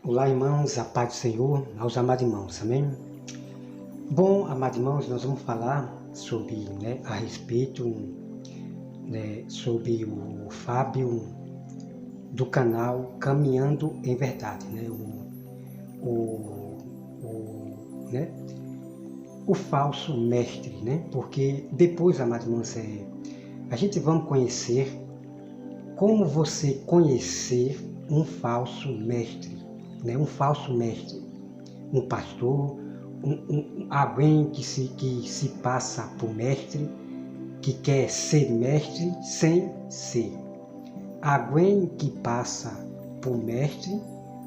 Olá, irmãos, a paz do Senhor, aos amados irmãos, amém? Bom, amados irmãos, nós vamos falar sobre, a respeito, sobre o Fábio do canal Caminhando em Verdade, o falso mestre, Porque depois, amados irmãos, a gente vamos conhecer como você conhecer um falso mestre, um falso mestre, um pastor, alguém que se passa por mestre, que quer ser mestre sem ser. Alguém que passa por mestre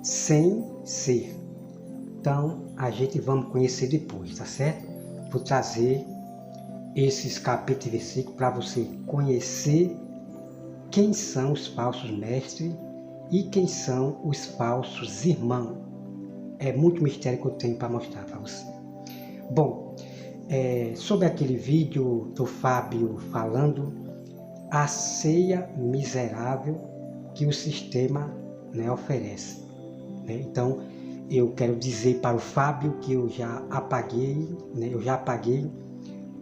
sem ser. Então, a gente vamos conhecer depois, tá certo? Vou trazer esses capítulos e versículos para você conhecer quem são os falsos mestres e quem são os falsos irmãos. É muito mistério que eu tenho para mostrar para você. Bom, sobre aquele vídeo do Fábio falando a ceia miserável que o sistema oferece. Então, eu quero dizer para o Fábio que eu já apaguei,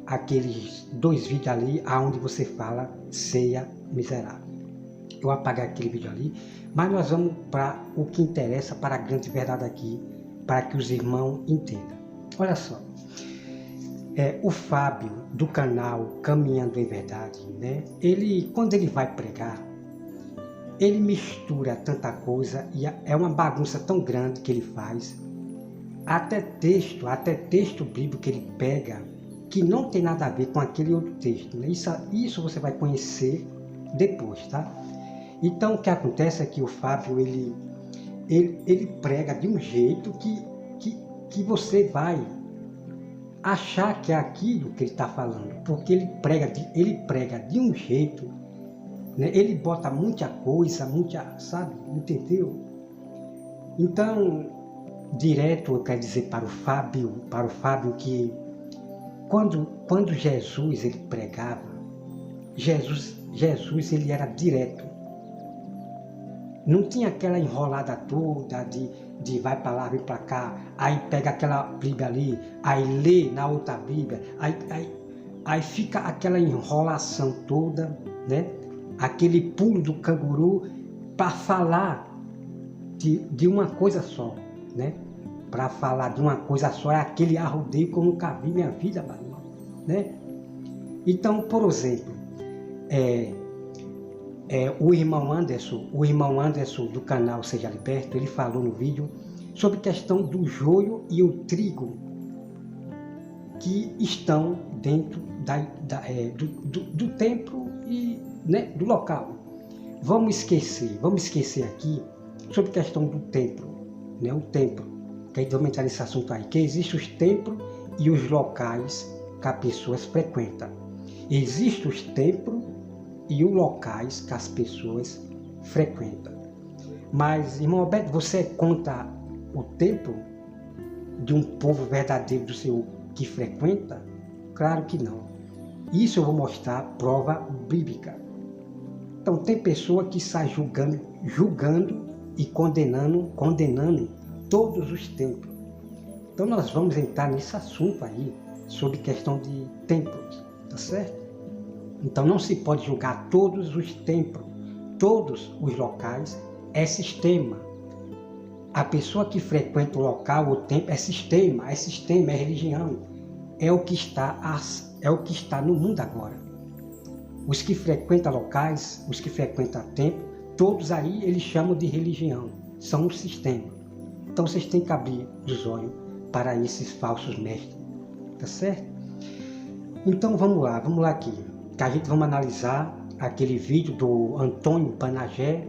aqueles 2 vídeos ali onde você fala ceia miserável. Eu apaguei aquele vídeo ali, mas nós vamos para o que interessa, para a grande verdade aqui, para que os irmãos entendam. Olha só, o Fábio do canal Caminhando em Verdade, quando ele vai pregar, ele mistura tanta coisa e é uma bagunça tão grande que ele faz, até texto bíblico que ele pega, que não tem nada a ver com aquele outro texto. Isso você vai conhecer depois, tá? Então, o que acontece é que o Fábio, ele prega de um jeito que você vai achar que é aquilo que ele está falando, porque ele prega de um jeito, ele bota muita coisa, sabe, entendeu? Então, direto eu quero dizer para o Fábio que quando Jesus ele pregava, Jesus ele era direto. Não tinha aquela enrolada toda de vai para lá, vem para cá, aí pega aquela Bíblia ali, aí lê na outra Bíblia, aí fica aquela enrolação toda, aquele pulo do canguru para falar de uma coisa só, Para falar de uma coisa só é aquele arrodeio que eu nunca vi na minha vida, Então, por exemplo, o irmão Anderson do canal Seja Liberto, ele falou no vídeo sobre a questão do joio e o trigo que estão dentro do templo e do local. Vamos esquecer aqui sobre a questão do templo, o templo, que aí vamos entrar nesse assunto aí, que existem os templos e os locais que as pessoas frequentam. Existem os templos e os locais que as pessoas frequentam. Mas, irmão Alberto, você conta o templo de um povo verdadeiro do Senhor que frequenta? Claro que não. Isso eu vou mostrar prova bíblica. Então, tem pessoa que sai julgando e condenando todos os templos. Então, nós vamos entrar nesse assunto aí, sobre questão de templos, tá certo? Então não se pode julgar todos os templos, todos os locais, é sistema. A pessoa que frequenta o local, o templo, é sistema, é religião. É o que está no mundo agora. Os que frequentam locais, os que frequentam templo, todos aí eles chamam de religião, são um sistema. Então vocês têm que abrir os olhos para esses falsos mestres, tá certo? Então vamos lá aqui. Que a gente vamos analisar aquele vídeo do Antônio Panagé,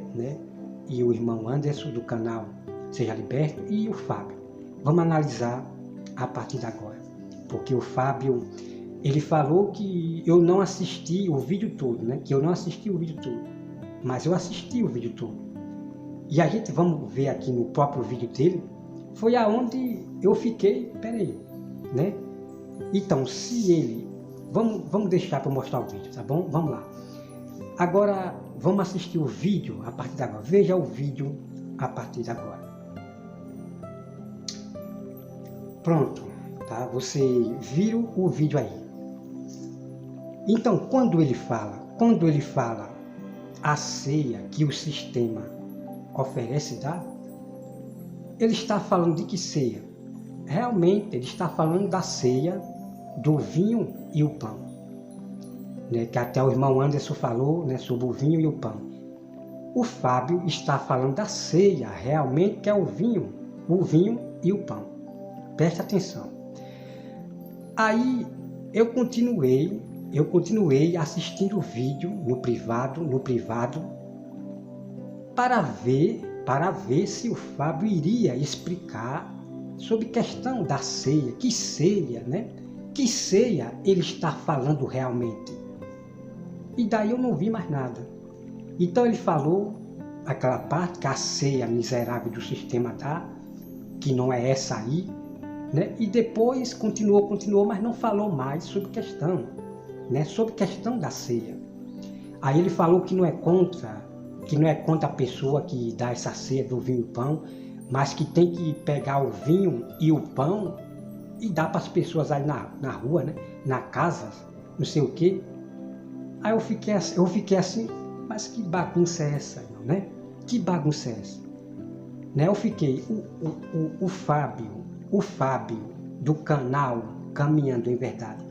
e o irmão Anderson do canal Seja Liberto e o Fábio. Vamos analisar a partir de agora, porque o Fábio, ele falou que eu não assisti o vídeo todo, que eu não assisti o vídeo todo, mas eu assisti o vídeo todo. E a gente vamos ver aqui no próprio vídeo dele, foi aonde eu fiquei, peraí, Então, se ele Vamos deixar para mostrar o vídeo, tá bom? Vamos lá. Agora, vamos assistir o vídeo a partir de agora. Veja o vídeo a partir de agora. Pronto, tá? Você viu o vídeo aí. Então, quando ele fala a ceia que o sistema oferece e dá, ele está falando de que ceia? Realmente, ele está falando da ceia do vinho e o pão, né? Que até o irmão Anderson falou, né, sobre o vinho e o pão. O Fábio está falando da ceia, realmente, que é o vinho e o pão. Presta atenção. Aí eu continuei assistindo o vídeo no privado, para ver se o Fábio iria explicar sobre questão da ceia. Que ceia, né? Que ceia ele está falando realmente? E daí eu não vi mais nada. Então ele falou aquela parte que a ceia miserável do sistema dá, que não é essa aí, né? E depois continuou, mas não falou mais sobre questão, né? Sobre questão da ceia. Aí ele falou que não é contra a pessoa que dá essa ceia do vinho e pão, mas que tem que pegar o vinho e o pão e dar para as pessoas aí na rua, né? Na casa, não sei o quê. Aí eu fiquei assim, mas que bagunça é essa, né? Que bagunça é essa? Né? Eu fiquei, o Fábio do canal Caminhando em Verdade,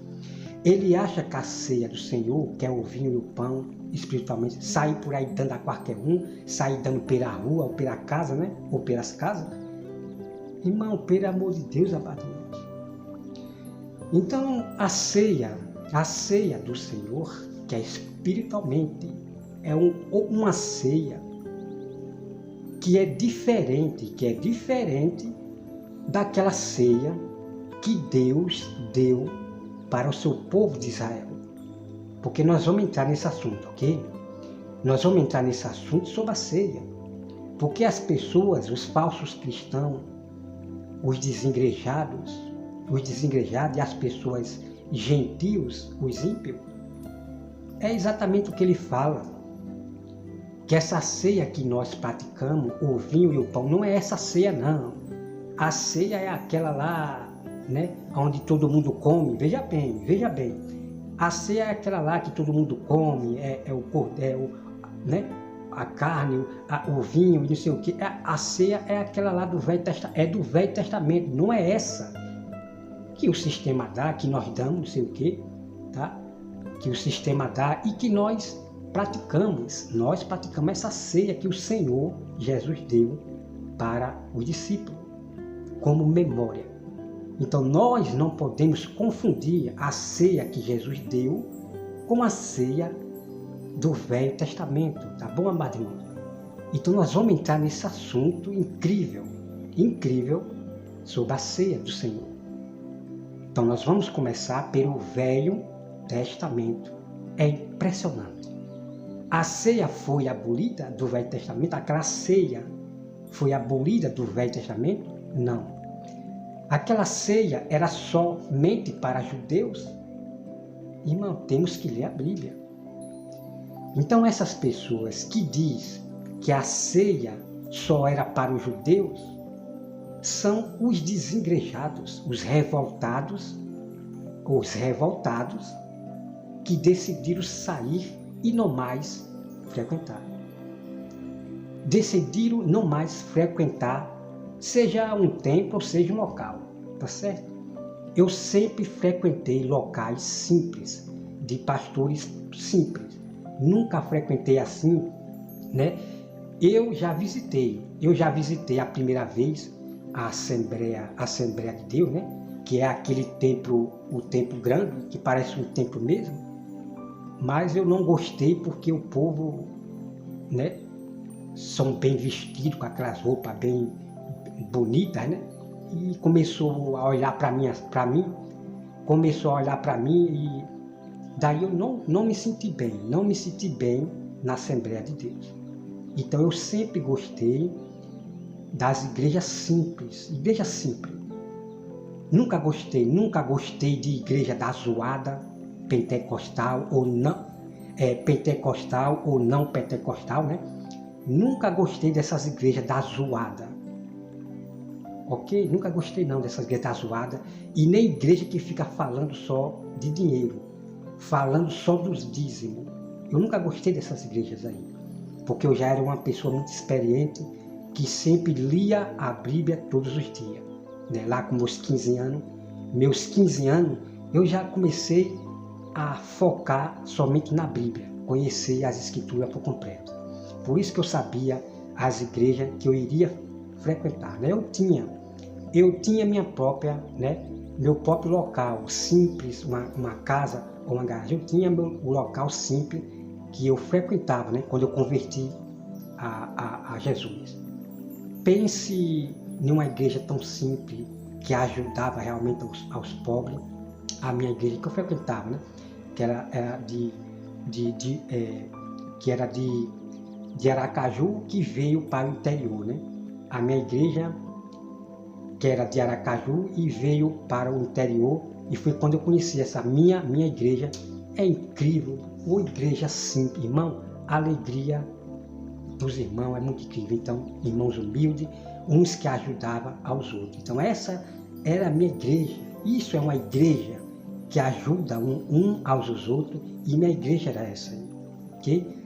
ele acha que a ceia do Senhor, que é o vinho e o pão, espiritualmente, sair por aí dando a qualquer um, sair dando pela rua ou pela casa, né? Ou pelas casas. Irmão, pelo amor de Deus, abate. Então, a ceia do Senhor, que é espiritualmente, é uma ceia que é diferente daquela ceia que Deus deu para o seu povo de Israel. Porque nós vamos entrar nesse assunto, ok? Nós vamos entrar nesse assunto sobre a ceia. Porque as pessoas, os falsos cristãos, os desengrejados e as pessoas gentios, os ímpios, é exatamente o que ele fala. Que essa ceia que nós praticamos, o vinho e o pão, não é essa ceia, não. A ceia é aquela lá, né, onde todo mundo come. Veja bem. A ceia é aquela lá que todo mundo come, né, a carne, o vinho e não sei o que. A ceia é aquela lá do Velho Testamento, não é essa que o sistema dá, que nós damos, não sei o que, tá? Que o sistema dá e que nós praticamos essa ceia que o Senhor Jesus deu para os discípulos, como memória. Então nós não podemos confundir a ceia que Jesus deu com a ceia do Velho Testamento, tá bom, amado irmão? Então nós vamos entrar nesse assunto incrível sobre a ceia do Senhor. Então nós vamos começar pelo Velho Testamento. É impressionante. A ceia foi abolida do Velho Testamento? Aquela ceia foi abolida do Velho Testamento? Não. Aquela ceia era somente para judeus? Irmão, temos que ler a Bíblia. Então essas pessoas que dizem que a ceia só era para os judeus, são os desigrejados, os revoltados que decidiram sair e não mais frequentar. Decidiram não mais frequentar, seja um templo ou seja um local, tá certo? Eu sempre frequentei locais simples, de pastores simples. Nunca frequentei assim, né? Eu já visitei a primeira vez a Assembleia de Deus, né? Que é aquele templo, o templo grande, que parece um templo mesmo. Mas eu não gostei porque o povo, né, são bem vestidos, com aquelas roupas bem bonitas, né? E começou a olhar para mim, e daí eu não me senti bem na Assembleia de Deus. Então eu sempre gostei das igrejas simples. Nunca gostei de igreja da zoada, pentecostal ou não pentecostal, né? Nunca gostei dessas igrejas da zoada. ok? Nunca gostei não dessas igrejas da zoada, e nem igreja que fica falando só de dinheiro, falando só dos dízimos. Eu nunca gostei dessas igrejas aí, porque eu já era uma pessoa muito experiente, que sempre lia a Bíblia todos os dias. Né? Lá com meus 15 anos, eu já comecei a focar somente na Bíblia, conhecer as Escrituras por completo. Por isso que eu sabia as igrejas que eu iria frequentar. Né? Eu tinha minha própria, né, meu próprio local simples, uma casa ou uma garagem. Eu tinha o local simples que eu frequentava, né, quando eu converti a Jesus. Pense em uma igreja tão simples que ajudava realmente aos pobres. A minha igreja que eu frequentava, né, que era de Aracaju, que veio para o interior, né? A minha igreja, que era de Aracaju e veio para o interior, e foi quando eu conheci essa minha igreja. É incrível, uma igreja simples, irmão, a alegria dos irmãos é muito incrível. Então, irmãos humildes, uns que ajudavam aos outros. Então, essa era a minha igreja. Isso é uma igreja que ajuda um aos outros, e minha igreja era essa, ok?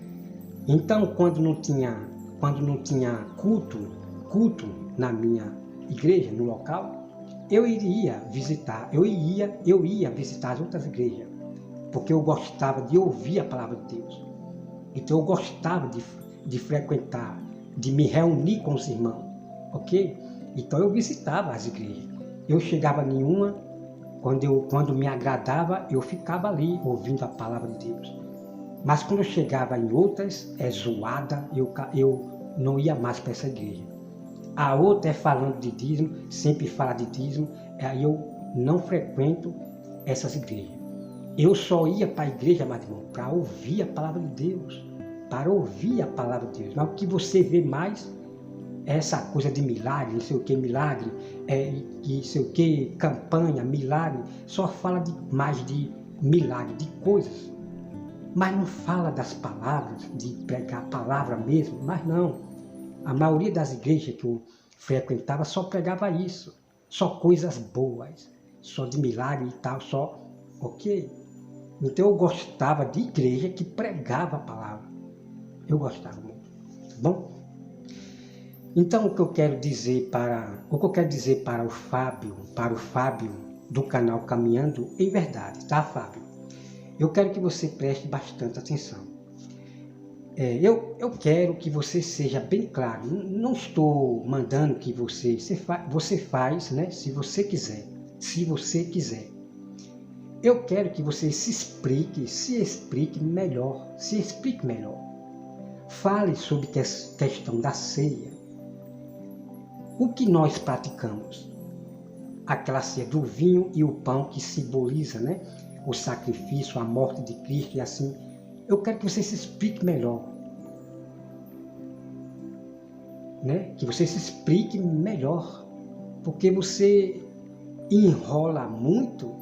Então, quando não tinha culto na minha igreja, no local, eu ia visitar as outras igrejas, porque eu gostava de ouvir a palavra de Deus. Então, eu gostava de frequentar, de me reunir com os irmãos, ok? Então, eu visitava as igrejas. Eu chegava em uma, quando me agradava, eu ficava ali ouvindo a palavra de Deus. Mas quando eu chegava em outras, zoada, eu não ia mais para essa igreja. A outra é falando de dízimo, sempre fala de dízimo, aí eu não frequento essas igrejas. Eu só ia para a igreja, meu irmão, para ouvir a palavra de Deus. Para ouvir a palavra de Deus. Mas o que você vê mais é essa coisa de milagre, não sei o que, milagre, não sei o que, campanha, milagre. Só fala mais de milagre, de coisas. Mas não fala das palavras, de pregar a palavra mesmo, mas não. A maioria das igrejas que eu frequentava só pregava isso, só coisas boas, só de milagre e tal, só, ok? Então eu gostava de igreja que pregava a palavra. Eu gostava muito, tá bom? Então o que eu quero dizer para o Fábio do canal Caminhando em Verdade, tá, Fábio? Eu quero que você preste bastante atenção. Eu quero que você seja bem claro. Não estou mandando que você faz, né? Se você quiser. Eu quero que você se explique melhor. Fale sobre a questão da ceia. O que nós praticamos? Aquela ceia do vinho e o pão que simboliza, né? O sacrifício, a morte de Cristo e assim. Eu quero que você se explique melhor. Né? Que você se explique melhor. Porque você enrola muito,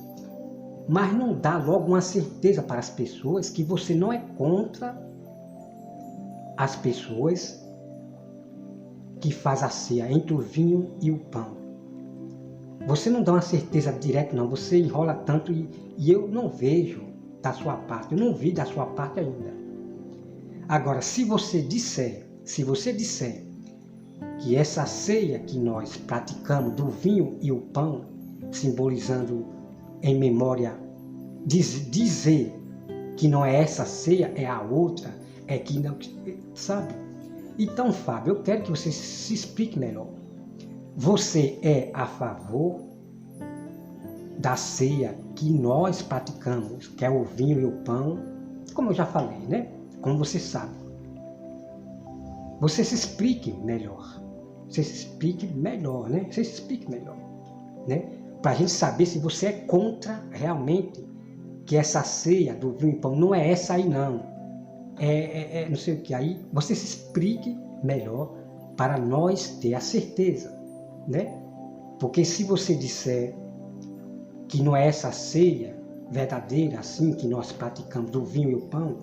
mas não dá logo uma certeza para as pessoas que você não é contra as pessoas que faz a ceia entre o vinho e o pão. Você não dá uma certeza direta, não. Você enrola tanto e eu não vejo da sua parte. Eu não vi da sua parte ainda. Agora, se você disser que essa ceia que nós praticamos do vinho e o pão, simbolizando em memória, dizer que não é essa ceia, é a outra, é que não, sabe? Então, Fábio, eu quero que você se explique melhor. Você é a favor da ceia que nós praticamos, que é o vinho e o pão, como eu já falei, né? Como você sabe. Você se explique melhor. Né? Para a gente saber se você é contra realmente que essa ceia do vinho e pão não é essa aí, não. Não sei o que. Aí você se explique melhor para nós ter a certeza. Né? Porque se você disser que não é essa ceia verdadeira assim que nós praticamos do vinho e o pão,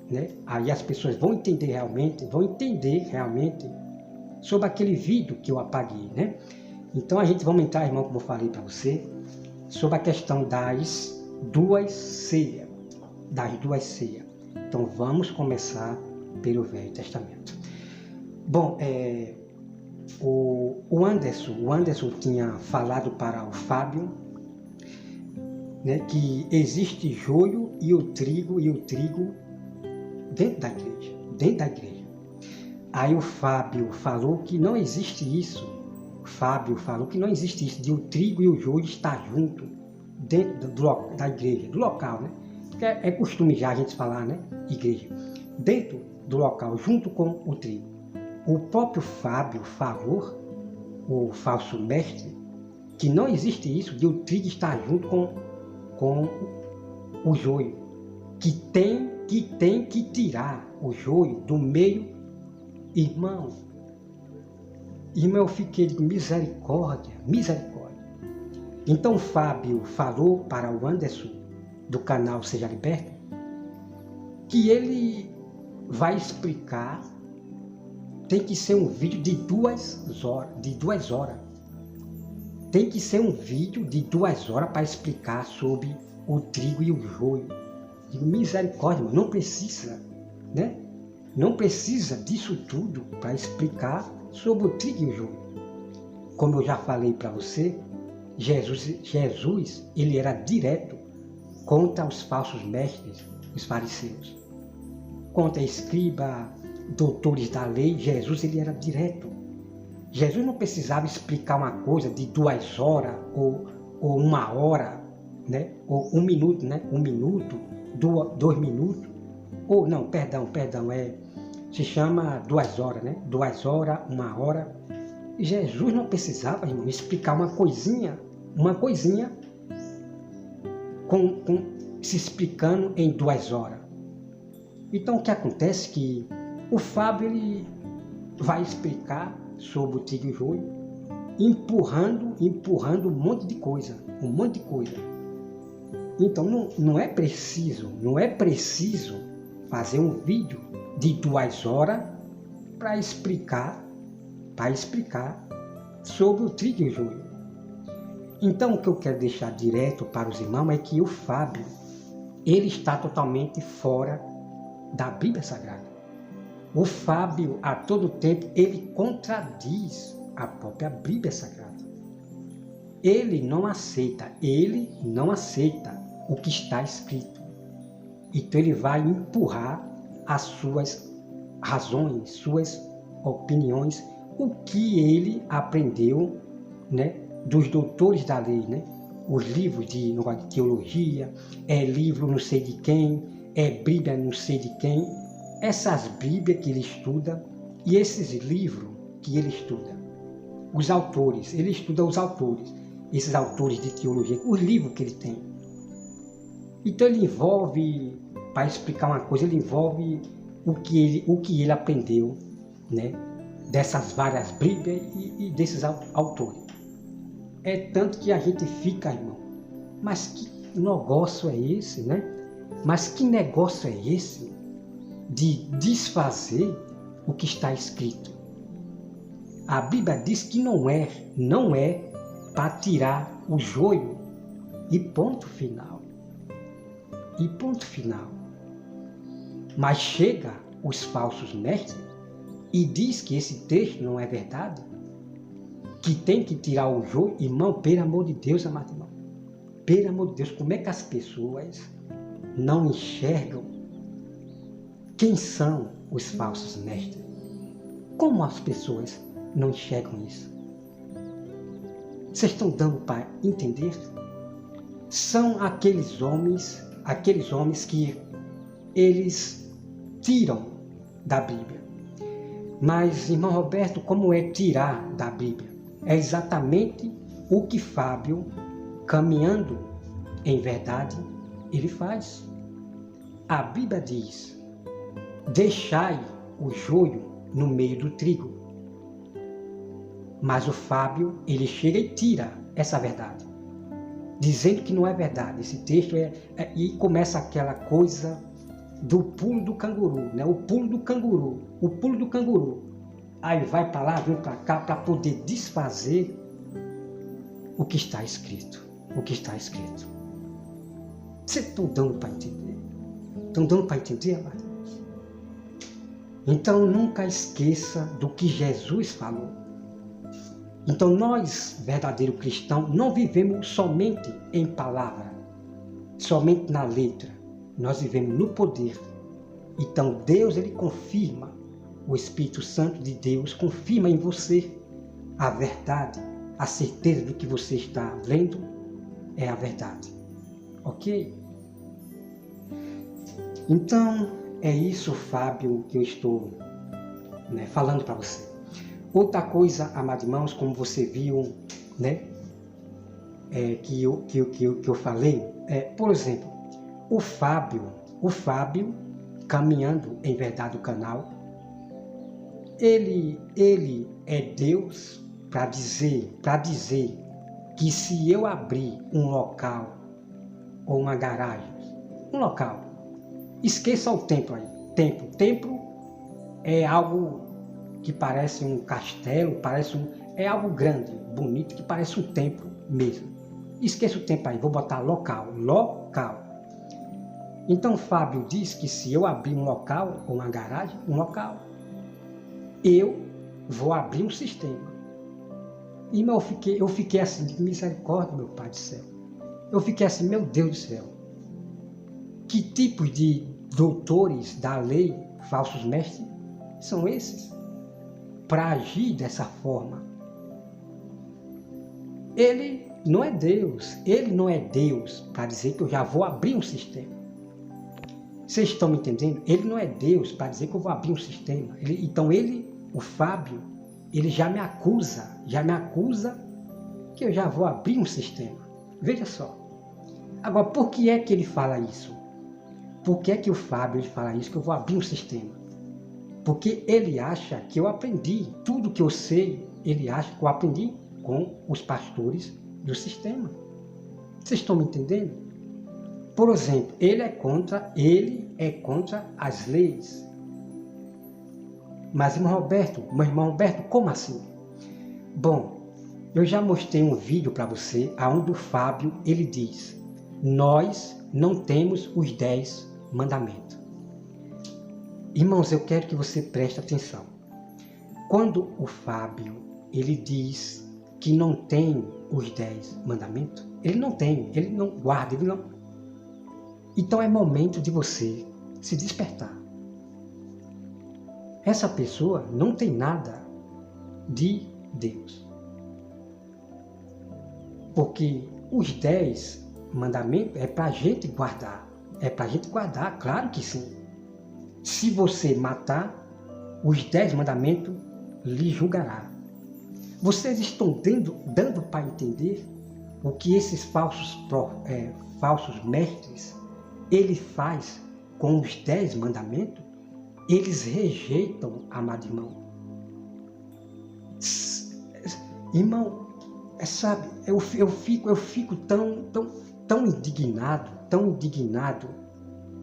né? Aí as pessoas vão entender realmente sobre aquele vídeo que eu apaguei, né? Então a gente vamos entrar, irmão, como eu falei para você, sobre a questão das duas ceias. Então vamos começar pelo Velho Testamento. Bom, o Anderson tinha falado para o Fábio, né, que existe joio e o trigo dentro da igreja. Aí o Fábio falou que não existe isso. De o trigo e o joio estar junto dentro da igreja, do local, né? Porque é costume já a gente falar, né? Igreja. Dentro do local, junto com o trigo. O próprio Fábio falou, o falso mestre, que não existe isso de o trigo estar junto com o joio, que tem que tirar o joio do meio. Irmão, eu fiquei de misericórdia. Então o Fábio falou para o Anderson, do canal Seja Liberto, que ele vai explicar, tem que ser um vídeo de 2 horas. Tem que ser um vídeo de 2 horas para explicar sobre o trigo e o joio. Digo, misericórdia, não precisa, né? Não precisa disso tudo para explicar sobre o trigo e o joio. Como eu já falei para você, Jesus, ele era direto contra os falsos mestres, os fariseus. Contra escriba, doutores da lei, Jesus ele era direto. Jesus não precisava explicar uma coisa de 2 horas ou 1 hora, né? Ou 1 minuto, né? 1 minuto, 2 minutos. Ou não, perdão, se chama 2 horas, né? 2 horas, 1 hora. Jesus não precisava, irmão, explicar uma coisinha se explicando em 2 horas. Então o que acontece é que o Fábio ele vai explicar sobre o trigo e o joio, empurrando um monte de coisa. Então não é preciso fazer um vídeo de 2 horas para explicar sobre o trigo e o joio. Então o que eu quero deixar direto para os irmãos é que o Fábio, ele está totalmente fora da Bíblia Sagrada. O Fábio, a todo tempo, ele contradiz a própria Bíblia Sagrada. Ele não aceita o que está escrito. Então ele vai empurrar as suas razões, suas opiniões, o que ele aprendeu, né, dos doutores da lei, né? Os livros de teologia, livro não sei de quem, Bíblia não sei de quem. Essas Bíblias que ele estuda e esses livros que ele estuda. Ele estuda os autores, esses autores de teologia, os livros que ele tem. Então ele envolve, para explicar uma coisa, ele envolve o que ele aprendeu, né, dessas várias Bíblias e desses autores. É tanto que a gente fica, irmão, mas que negócio é esse, né? Mas que negócio é esse de desfazer o que está escrito? A Bíblia diz que não é para tirar o joio e ponto final. Mas chega os falsos mestres e diz que esse texto não é verdade, que tem que tirar o joio. Irmão, pelo amor de Deus, amado irmão, pelo amor de Deus, como é que as pessoas não enxergam quem são os falsos mestres? Como as pessoas não enxergam isso? Vocês estão dando para entender? São aqueles homens que eles tiram da Bíblia. Mas, irmão Roberto, como é tirar da Bíblia? É exatamente o que Fábio, caminhando em verdade, ele faz. A Bíblia diz: deixai o joio no meio do trigo. Mas o Fábio, ele chega e tira essa verdade, dizendo que não é verdade. Esse texto e começa aquela coisa do pulo do canguru, né? O pulo do canguru. Aí vai para lá, vem para cá, para poder desfazer o que está escrito. O que está escrito. Vocês estão dando para entender? Estão dando para entender, amado? Então nunca esqueça do que Jesus falou. Então nós, verdadeiro cristão, não vivemos somente em palavra, somente na letra. Nós vivemos no poder. Então Deus, ele confirma, o Espírito Santo de Deus confirma em você a verdade, a certeza do que você está lendo é a verdade. Ok? Então, é isso, Fábio, que eu estou falando para você. Outra coisa, amados irmãos, como você viu, que eu falei, por exemplo, o Fábio, caminhando em verdade o canal, ele é Deus para dizer que se eu abrir um local ou uma garagem, um local, esqueça o templo aí. Templo é algo que parece um castelo, é algo grande, bonito, que parece um templo mesmo. Esqueça o templo aí, vou botar local. Então Fábio diz que se eu abrir um local ou uma garagem, eu vou abrir um sistema. E eu fiquei assim, de misericórdia, meu Pai do céu. Eu fiquei assim, meu Deus do céu. Que tipo de doutores da lei, falsos mestres, são esses? Para agir dessa forma. Ele não é Deus para dizer que eu já vou abrir um sistema. Vocês estão me entendendo? Ele não é Deus para dizer que eu vou abrir um sistema. O Fábio, ele já me acusa que eu já vou abrir um sistema. Veja só. Agora, por que é que ele fala isso? Por que é que o Fábio fala isso, que eu vou abrir um sistema? Porque ele acha que eu aprendi tudo que eu sei, ele acha que eu aprendi com os pastores do sistema. Vocês estão me entendendo? Por exemplo, ele é contra as leis. Mas, meu irmão Roberto, como assim? Bom, eu já mostrei um vídeo para você, onde o Fábio, ele diz, nós não temos os 10 mandamentos. Irmãos, eu quero que você preste atenção. Quando o Fábio, ele diz que não tem os 10 mandamentos, ele não guarda, ele não. Então é momento de você se despertar. Essa pessoa não tem nada de Deus. Porque os 10 mandamentos é para a gente guardar. Claro que sim. Se você matar, os 10 mandamentos lhe julgará. Vocês estão dando para entender o que esses falsos mestres, ele faz com os 10 mandamentos? Eles rejeitam, amado irmão. Irmão, sabe, eu fico tão indignado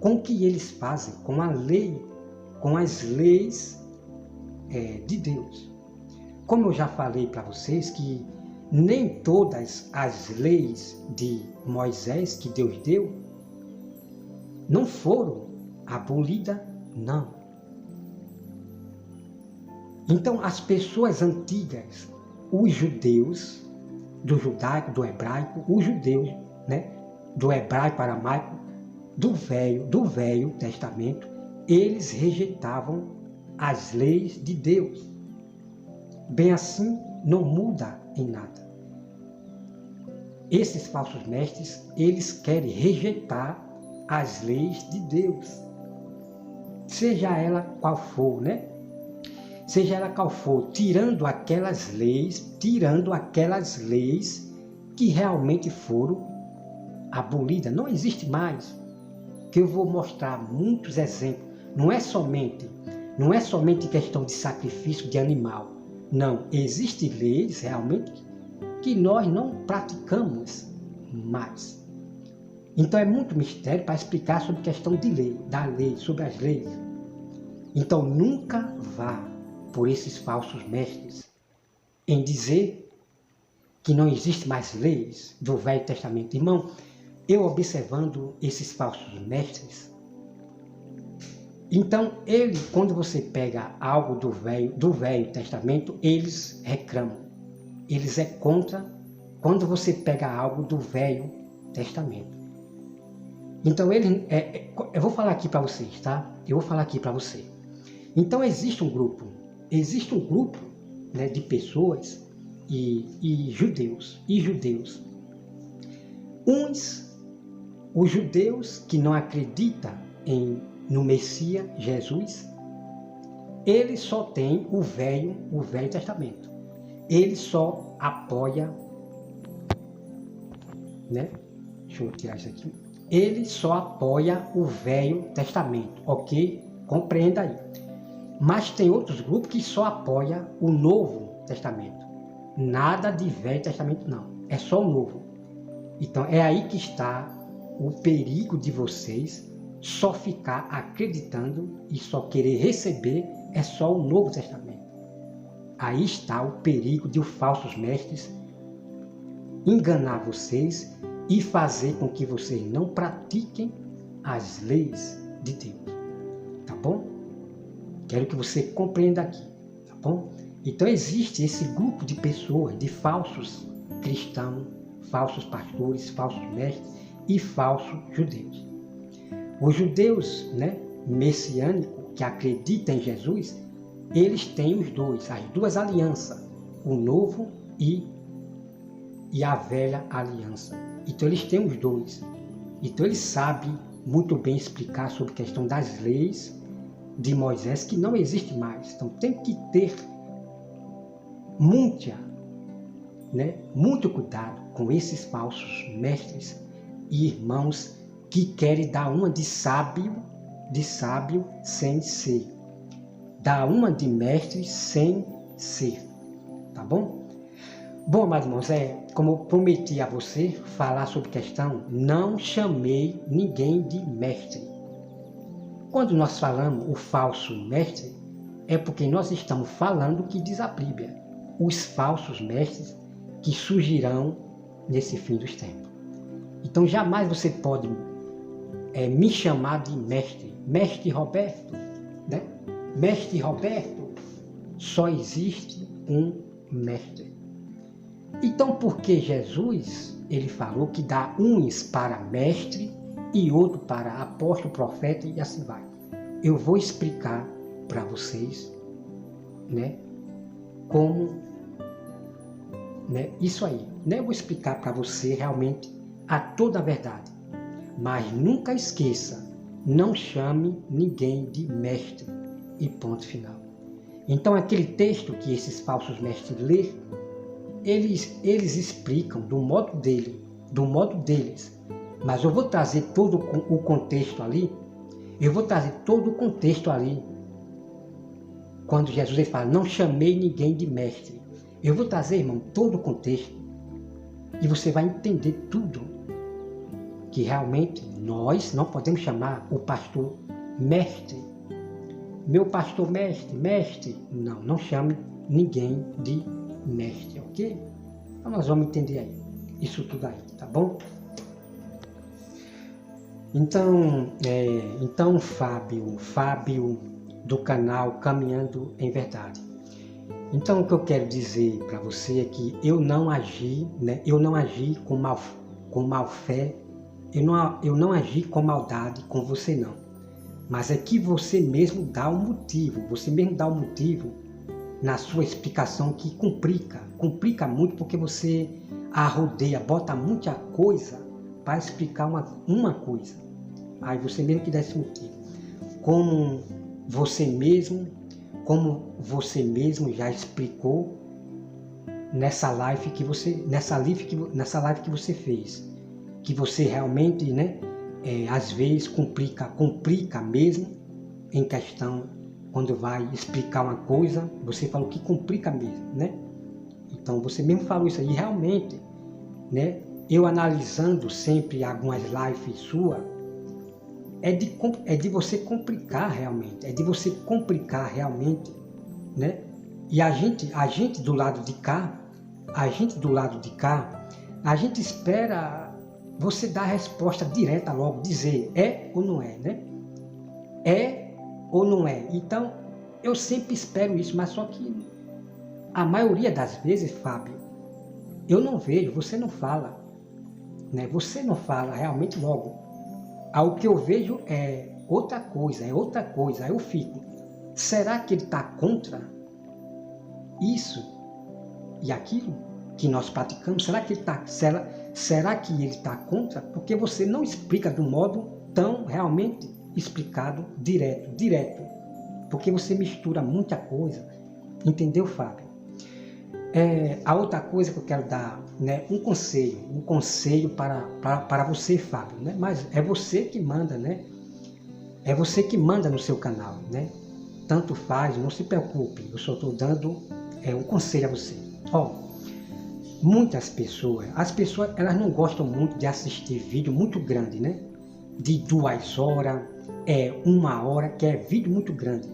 com o que eles fazem, com a lei, com as leis de Deus. Como eu já falei para vocês que nem todas as leis de Moisés que Deus deu não foram abolidas, não. Então as pessoas antigas, os judeus, do judaico, do hebraico, os judeus, do hebraico, aramaico, do velho testamento, eles rejeitavam as leis de Deus. Bem assim, não muda em nada. Esses falsos mestres, eles querem rejeitar as leis de Deus. Seja ela qual for, Seja ela qual for, tirando aquelas leis que realmente foram abolidas. Não existe mais. Que eu vou mostrar muitos exemplos. Não é somente questão de sacrifício de animal. Não, existem leis realmente que nós não praticamos mais. Então é muito mistério para explicar sobre a questão de lei, sobre as leis. Então nunca vá por esses falsos mestres em dizer que não existe mais leis do Velho Testamento. Irmão, eu observando esses falsos mestres, então quando você pega algo do Velho Testamento, eles reclamam, eles é contra quando você pega algo do Velho Testamento. Então eu vou falar aqui para vocês, tá? Eu vou falar aqui para você. Então existe um grupo, né, de pessoas e judeus. Os judeus que não acreditam no Messias Jesus, eles só têm o Velho Testamento. Eles só apoiam, né? Deixa eu tirar isso aqui. Ele só apoia o Velho Testamento, ok? Compreenda aí. Mas tem outros grupos que só apoiam o Novo Testamento. Nada de Velho Testamento não, é só o Novo. Então é aí que está o perigo de vocês só ficar acreditando e só querer receber é só o Novo Testamento. Aí está o perigo de os falsos mestres enganar vocês e fazer com que vocês não pratiquem as leis de Deus, tá bom? Quero que você compreenda aqui, tá bom? Então existe esse grupo de pessoas, de falsos cristãos, falsos pastores, falsos mestres e falsos judeus. Os judeus, né, messiânicos, que acreditam em Jesus, eles têm as duas alianças, o novo e a velha aliança. Então eles têm os dois. Então eles sabem muito bem explicar sobre a questão das leis de Moisés, que não existe mais. Então tem que ter muito cuidado com esses falsos mestres e irmãos que querem dar uma de sábio sem ser. Dar uma de mestre sem ser. Tá bom? Bom, amados irmãos, como eu prometi a você falar sobre a questão, não chamei ninguém de mestre. Quando nós falamos o falso mestre, é porque nós estamos falando o que diz a Bíblia. Os falsos mestres que surgirão nesse fim dos tempos. Então jamais você pode me chamar de mestre. Mestre Roberto, né? Mestre Roberto, só existe um mestre. Então, por que Jesus, ele falou que dá uns para mestre e outro para apóstolo, profeta e assim vai. Eu vou explicar para vocês, né, como, né, isso aí. Né, eu vou explicar para você realmente a toda a verdade. Mas nunca esqueça, não chame ninguém de mestre e ponto final. Então, aquele texto que esses falsos mestres lêem, eles explicam do modo deles, mas eu vou trazer todo o contexto ali, quando Jesus ele fala, não chamei ninguém de mestre, eu vou trazer, irmão, todo o contexto, e você vai entender tudo, que realmente nós não podemos chamar o pastor mestre, meu pastor mestre, não chame ninguém de mestre, ok? Então nós vamos entender aí, isso tudo aí, tá bom? Então Fábio do canal Caminhando em Verdade. Então o que eu quero dizer para você é que eu não agi com má fé, eu não agi com maldade com você não, mas é que você mesmo dá um motivo, na sua explicação que complica muito, porque você arrodeia, bota muita coisa para explicar uma coisa. Aí você mesmo que dá esse motivo. Como você mesmo já explicou nessa live que você fez, que você realmente, né, às vezes complica mesmo em questão. Quando vai explicar uma coisa, você falou que complica mesmo, né? Então você mesmo falou isso aí, e realmente, né? Eu analisando sempre algumas lives suas, é de você complicar realmente, né? E a gente do lado de cá, a gente do lado de cá, a gente espera você dar a resposta direta logo, dizer é ou não é, né? É ou não é. Então, eu sempre espero isso, mas só que a maioria das vezes, Fábio, eu não vejo, você não fala, né? Você não fala realmente logo. O que eu vejo é outra coisa, Aí eu fico, será que ele está contra isso e aquilo que nós praticamos? Será que ele está contra? Porque você não explica de um modo tão realmente explicado, direto. Porque você mistura muita coisa. Entendeu, Fábio? A outra coisa que eu quero dar, né, um conselho para você, Fábio, né? Mas é você que manda, né? É você que manda no seu canal, né? Tanto faz, não se preocupe, eu só estou dando um conselho a você. Muitas pessoas, elas não gostam muito de assistir vídeo muito grande, né? De 2 horas, 1 hora, que é vídeo muito grande,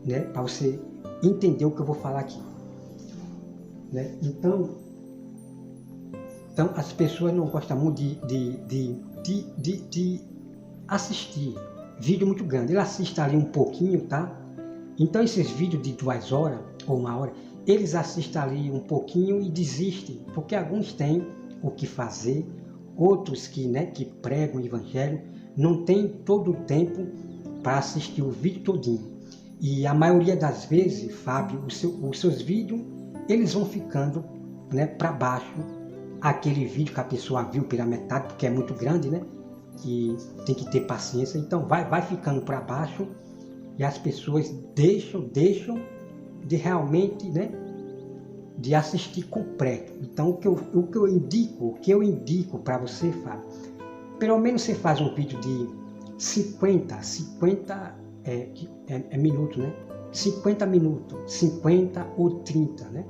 né? Para você entender o que eu vou falar aqui. Né? Então, as pessoas não gostam muito de assistir vídeo muito grande. Ele assiste ali um pouquinho, tá? Então esses vídeos de 2 horas ou 1 hora, eles assistem ali um pouquinho e desistem, porque alguns têm o que fazer, outros que pregam o evangelho não tem todo o tempo para assistir o vídeo todinho. E a maioria das vezes, Fábio, os seus vídeos eles vão ficando, né, para baixo, aquele vídeo que a pessoa viu pela metade, porque é muito grande, né, que tem que ter paciência, então vai ficando para baixo e as pessoas deixam de realmente, né, de assistir completo. Então o que eu indico para você, Fábio, pelo menos você faz um vídeo de 50 minutos, né? 50 minutos, 50 ou 30, né?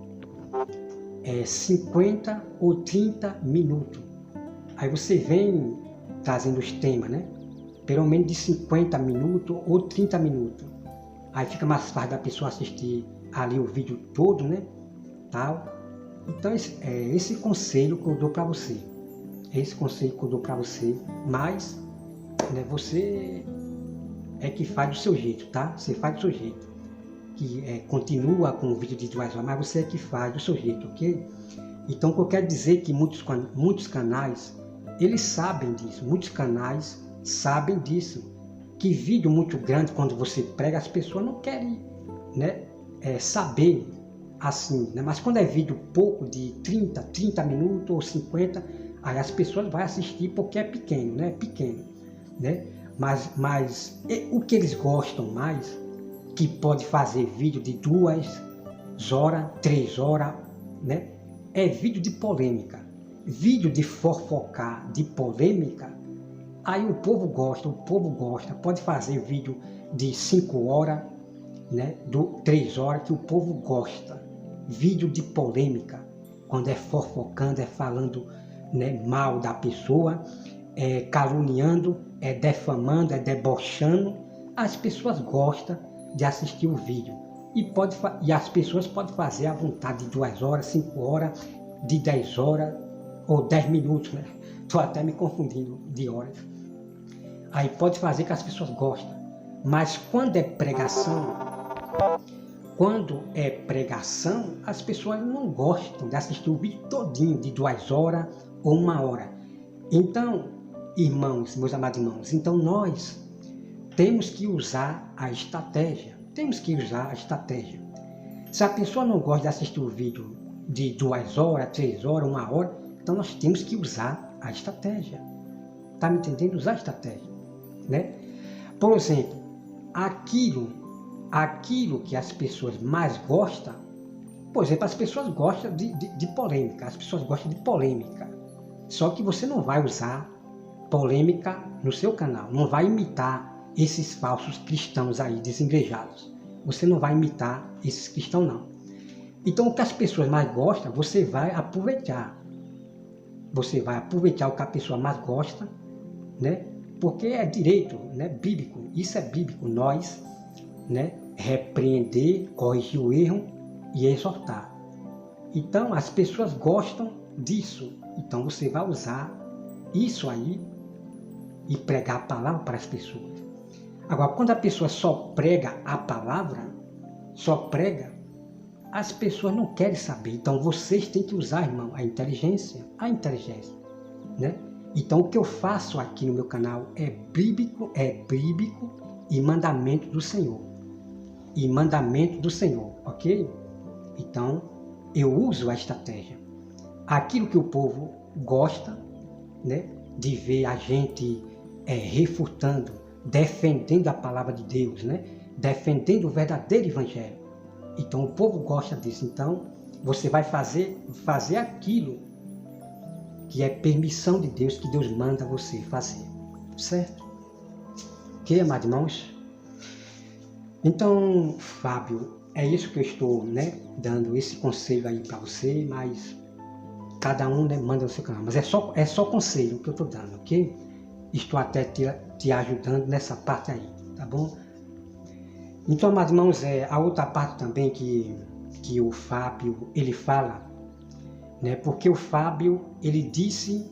50 ou 30 minutos. Aí você vem trazendo os temas, né? Pelo menos de 50 minutos ou 30 minutos. Aí fica mais fácil da pessoa assistir ali o vídeo todo, né? Tal. Então esse conselho que eu dou para você. Mas, né, você é que faz do seu jeito, tá? Você faz do seu jeito. Que continua com o vídeo de 2 horas, mas você é que faz do seu jeito, ok? Então, o que eu quero dizer é que muitos canais, eles sabem disso, que vídeo muito grande, quando você prega, as pessoas não querem, né, saber assim, né? Mas quando é vídeo pouco, de 30 minutos ou 50, aí as pessoas vão assistir porque é pequeno, né? Mas o que eles gostam mais, que pode fazer vídeo de 2 horas, 3 horas, né? É vídeo de polêmica, vídeo de fofocar, de polêmica. Aí o povo gosta, pode fazer vídeo de 5 horas, né? 3 horas, que o povo gosta. Vídeo de polêmica, quando é fofocando, falando, né, mal da pessoa, caluniando, defamando, debochando, as pessoas gostam de assistir o vídeo. E as pessoas podem fazer à vontade de 2 horas, 5 horas, de 10 horas ou 10 minutos, né? Estou até me confundindo de horas. Aí pode fazer que as pessoas gostam. Mas quando é pregação, as pessoas não gostam de assistir o vídeo todinho de 2 horas ou 1 hora. Então, irmãos, meus amados irmãos, então nós temos que usar a estratégia. Se a pessoa não gosta de assistir o vídeo de 2 horas, 3 horas, 1 hora, então nós temos que usar a estratégia. Tá me entendendo? Usar a estratégia, né? Por exemplo, aquilo que as pessoas mais gostam, por exemplo, as pessoas gostam de polêmica, Só que você não vai usar polêmica no seu canal, não vai imitar esses falsos cristãos aí, desigrejados. Você não vai imitar esses cristãos, não. Então, o que as pessoas mais gostam, você vai aproveitar. Você vai aproveitar o que a pessoa mais gosta, né? Porque é direito, né? Bíblico. Isso é bíblico. Nós, né, repreender, corrigir o erro e exortar. Então as pessoas gostam disso. Então você vai usar isso aí e pregar a palavra para as pessoas. Agora, quando a pessoa só prega a palavra, só prega, as pessoas não querem saber. Então vocês têm que usar, irmão, a inteligência, né? Então o que eu faço aqui no meu canal é bíblico e mandamento do Senhor. E mandamento do Senhor, ok? Então eu uso a estratégia. Aquilo que o povo gosta, né, de ver a gente refutando, defendendo a palavra de Deus, né, defendendo o verdadeiro evangelho. Então o povo gosta disso. Então você vai fazer aquilo que é permissão de Deus, que Deus manda você fazer, certo? Ok, amados irmãos? Então, Fábio, é isso que eu estou, né, dando esse conselho aí para você, mas cada um, né, manda o seu canal. Mas é só conselho que eu estou dando, ok? Estou até te ajudando nessa parte aí, tá bom? Então, amados irmãos, a outra parte também que o Fábio, ele fala, né, porque o Fábio, ele disse